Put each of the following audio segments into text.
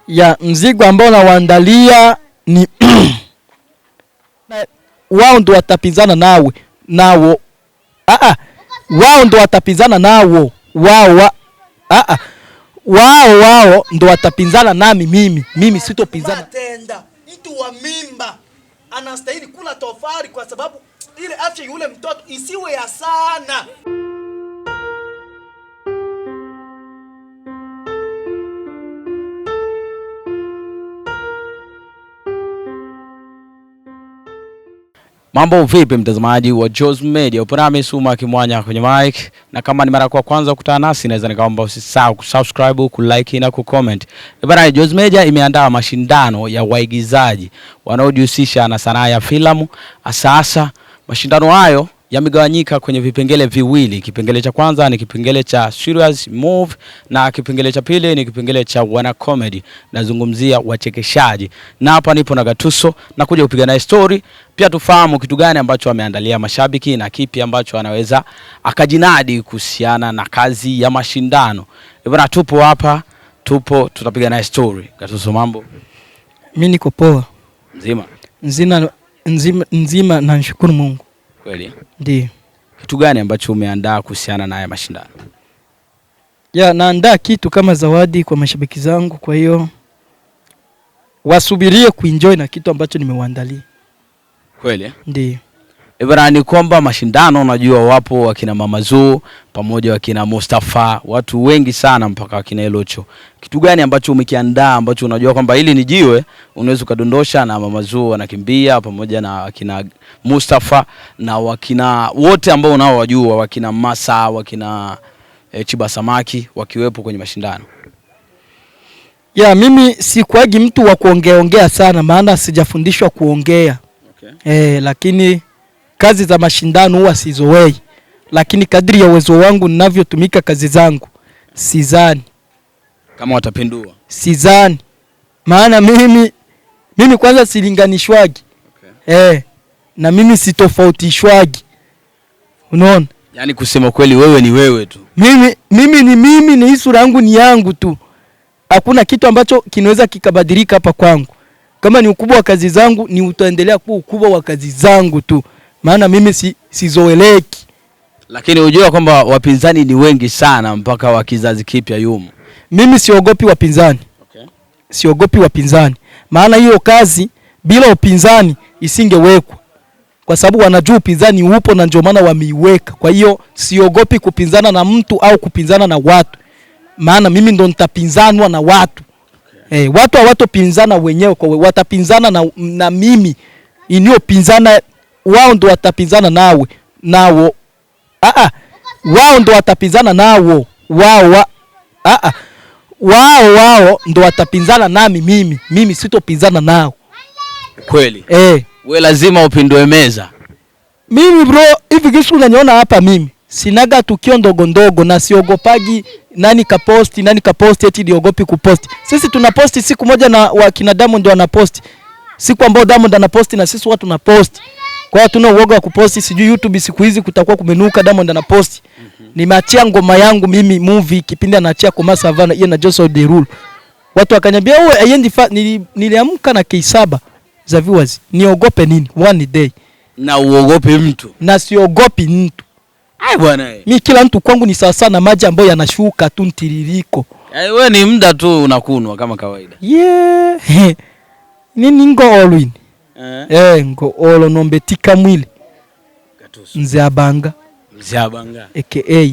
Ya mzigo ambao nawaandalia ni wao ndo watapinzana nao. Wao ndo watapinzana nao. Wao ndo watapinzana nami mimi sitopinzana. Tenda mtu wa mimba anastahili kula tofari kwa sababu ile afya yule mtoto isiwe ya sana. Mambo vipi mtazamaji wa Joz Media? Upo nami Suma Kimwanya kwenye mic, na kama ni mara ya kwanza kukutana nasi naweza nikaomba usisahau kusubscribe, kulike na kucomment. Bwana, Joz Media imeandaa mashindano ya waigizaji wanaojihusisha na sanaa ya filamu. Sasa mashindano hayo yamegawanyika kwenye vipengele viwili. Kipengele cha kwanza ni kipengele cha serious move na kipengele cha pili ni kipengele cha wana comedy. Nazungumzia wachekeshaji. Na hapa nipo na Gatuso na kuja kupiga naye story, pia tufahamu kitu gani ambacho ameandalia mashabiki na kipi ambacho anaweza akajinadi kuhusiana na kazi ya mashindano. Bwana, tupo hapa, tutapiga naye story. Gatuso, mambo? Mimi niko poa. Nzima na nashukuru Mungu. Kweli? Ndiyo. Kitu gani ambacho umeandaa kuhusiana na haya mashindano? Ya, naandaa kitu kama zawadi kwa mashabiki zangu, kwa hiyo wasubirie kuenjoy na kitu ambacho nimewaandalia. Kweli? Ndiyo. Bwana, ni kwamba mashindano unajua wapo wakina Mama Zuu pamoja wakina Mustafa, watu wengi sana mpaka wakina Elocho. Kitu gani ambacho umekiandaa ambacho unajua kwamba hili ni jiwe unaweza kudondosha na Mama Zuu wanakimbia pamoja na wakina Mustafa na wakina wote ambao unao wajua, wakina Masa, wakina Chiba Samaki wakiwepo kwenye mashindano? Ya, mimi sikuagi mtu wa kuongea sana, maana sijafundishwa kuongea. Okay. Lakini kazi za mashindano huwa sizoei, lakini kadri ya uwezo wangu ninavyotumika kazi zangu sidhani kama watapindua. Sidhani. Maana mimi kwanza silinganishwagi. Okay. Na mimi sitofautishwagi. Unaona? Yaani kusema kweli wewe ni wewe tu. Mimi ni sura yangu ni yangu tu. Hakuna kitu ambacho kinaweza kikabadilika hapa kwangu. Kama ni ukubwa wa kazi zangu ni utaendelea kuwa ukubwa wa kazi zangu tu. Maana mimi sizoeleki. Lakini unajua kwamba wapinzani ni wengi sana mpaka wa kizazi kipya yumo. Mimi siogopi wapinzani. Okay. Siogopi wapinzani. Maana hiyo kazi bila upinzani isingewekwa. Kwa sababu wanajua upinzani upo na ndio maana wameiweka. Kwa hiyo siogopi kupinzana na mtu au kupinzana na watu. Maana mimi ndo nitapinzanwa na watu. Okay. Watu hawatopinzana wenyewe, kwa watapinzana na mimi. Iniopinzana wao ndo watapinzana nao. Wao ndo watapinzana nao. Wao ndo watapinzana nami mimi sitopinzana nao. Kweli? Wewe lazima upindue meza. Mimi bro, hivi kisu unaniona hapa mimi sinaga tukio ndogo na siogopagi nani kaposti eti diogopi kuposti. Sisi tunaposti siku moja na wakina Diamond ndio wanaposti. Siku ambao Diamond anaposti na sisi watu tunaposti. Kwa hiyo tuna uoga wa kuposti, sijui YouTube siku hizi kutakuwa kumenuka Diamond anaposti. Nimeachia ngoma yangu mimi movie kipindi anaachia kwa Savana yeye na Joseph Derul. Watu wakaniambia wewe ayendi niliamka na K7 za viewers. Niogope nini? One day. Na uogope mtu. Na siogopi mtu. Ai bwana. Mimi kila mtu kwangu ni sawa sana maji ambayo yanashuka tu ntiririko. Wewe ni muda tu unakunwa kama kawaida. Yeah. Nini ngo olwini? Ngo olo nombetika mwili. Gatuso. Mzabanga aka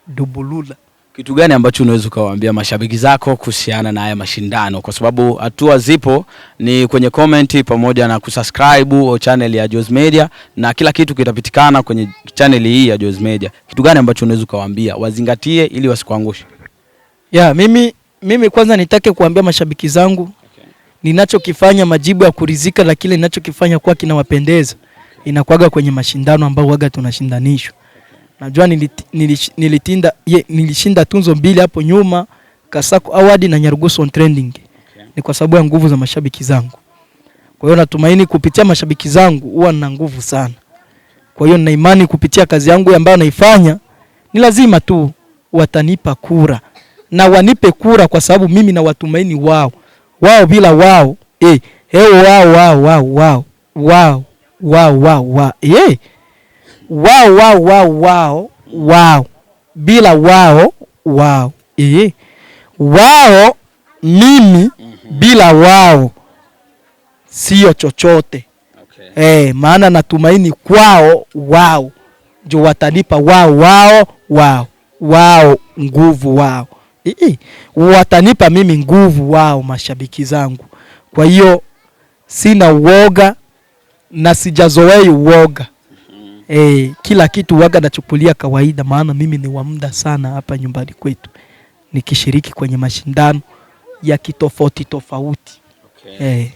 Dubulula. Kitu gani ambacho unaweza kuwaambia mashabiki zako kuhusiana na haya mashindano? Kwa sababu hatua zipo ni kwenye comment pamoja na kusubscribe channel ya Joz Media, na kila kitu kitapatikana kwenye channel hii ya Joz Media. Kitu gani ambacho unaweza kuwaambia wazingatie ili wasikuangushe? Ya, mimi kwanza nitake kuambia mashabiki zangu, okay, ninachokifanya majibu ya kuridhika, la kile ninachokifanya kwa kinawapendeza, inakuaga kwenye mashindano ambao waga tunashindanishwa. Najua nilishinda tunzo 2 hapo nyuma, Kasako Award na Nyarugusu on Trending. Okay. Ni kwa sababu ya nguvu za mashabiki zangu. Kwa hiyo natumaini kupitia mashabiki zangu huwa nina nguvu sana. Kwa hiyo nina imani kupitia kazi yangu ambayo naifanya ni lazima tu watanipa kura. Na wanipe kura kwa sababu mimi na watumaini wao. wao bila wao wao bila wao wao mimi bila wao sio chochote. Okay. Maana natumaini kwao wao ndio watanipa wao nguvu wao. Watanipa mimi nguvu wao, mashabiki zangu. Kwa hiyo sina uoga na sijazoea uoga. Kila kitu waga nachukulia kawaida, maana mimi ni wa muda sana hapa nyumbani kwetu nikishiriki kwenye mashindano ya kitofauti tofauti. Okay.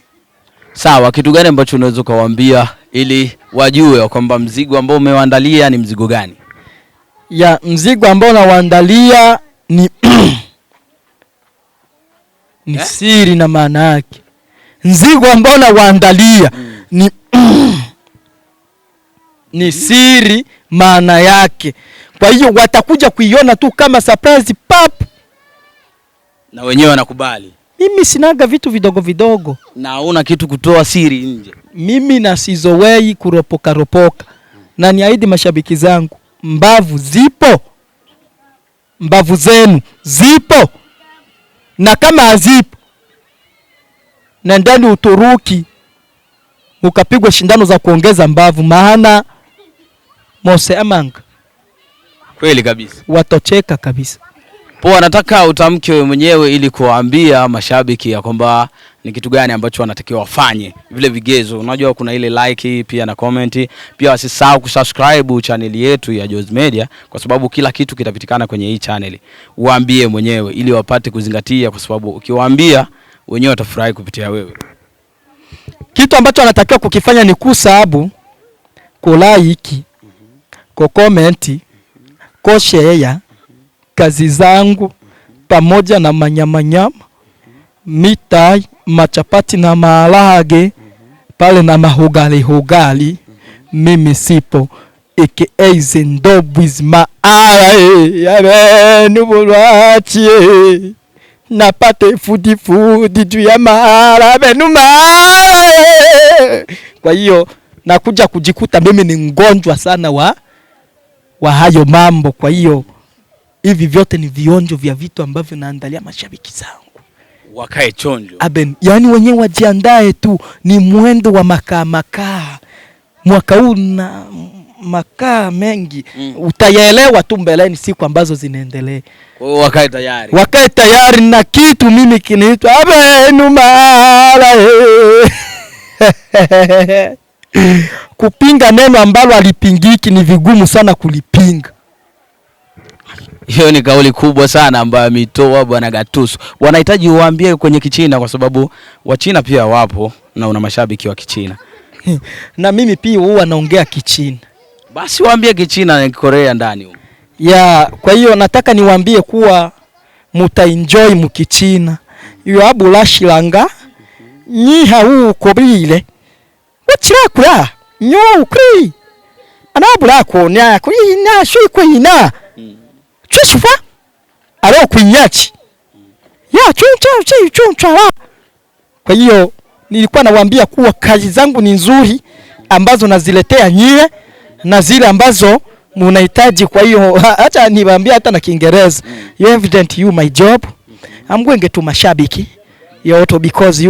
Sawa, kitu gani ambacho unaweza kuwaambia ili wajue kwamba mzigo ambao umewaandalia ni mzigo gani? Ya mzigo ambao nawaandalia ni ni siri na maana yake. Mzigo ambao nawaandalia ni siri maana yake. Kwa hiyo watakuja kuiona tu kama surprise pap. Na wenyewe wanakubali. Mimi sinaga vitu vidogo vidogo. Na una kitu kutoa siri nje. Mimi nasizowei kuropoka. Na niahidi mashabiki zangu, mbavu zipo. Mbavu zenu zipo. Na kama hazipo, nendeni Uturuki ukapigwa shindano za kuongeza mbavu, maana Mose Amanga. Kweli kabisa. Watocheka kabisa. Poa, nataka utamke wewe mwenyewe ili kuwaambia mashabiki ya kwamba ni kitu gani ambacho wanatakiwa wafanye. Vile vigezo, unajua kuna ile like pia na comment, pia wasisahau kusubscribe channel yetu ya Joz Media kwa sababu kila kitu kitapatikana kwenye hii channel. Uambie mwenyewe ili wapate kuzingatia, kwa sababu ukiwaambia wenyewe watafurahi kupitia wewe. Kitu ambacho wanatakiwa kukifanya ni kusabu, kulike, kucomment, kushare kazi zangu pamoja na manyama, mitai, machapati na maharage pale na mahugali. Mimi sipo aka Zendobwiz nubulwachi napate fudi juu ya maharage Kwa hiyo nakuja kujikuta mimi ni mgonjwa sana wa hayo mambo. Kwa hiyo hivi vyote ni vionjo vya vitu ambavyo naandalia mashabiki zangu. Wakae chonjo. Yani wenyewe wajiandae tu, ni mwendo wa makaa. Mwaka huu na makaa mengi. Utayaelewa tu mbeleni siku ambazo zinaendelea. Kwa hiyo wakae tayari. Wakae tayari na kitu mimi kinaitwa kupinga neno ambalo alipingiki ni vigumu sana kulipinga. Hiyo ni kauli kubwa sana ambayo ametoa Bwana Gatuso. Wanahitaji uwaambie kwenye Kichina kwa sababu Wachina pia wapo na una mashabiki wa Kichina. Na mimi pia huwa naongea Kichina. Basi waambie Kichina na Korea ndani huko. Kwa hiyo nataka niwaambie kuwa mutaenjoy mkichina. Iyo abulashilanga nyiha uko bile. Wachirakura nyo ukri. Anabula ko nya kuri na shui ko ina. Chusufa alo kunyachi ya chuncha. Kwa hiyo nilikuwa nawaambia kuwa kazi zangu ni nzuri ambazo naziletea nyie na zile ambazo mnahitaji. Kwa hiyo acha niwaambie hata na Kiingereza, you evident you my job. I'm going to mashabiki you because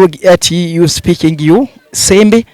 you speaking you sembe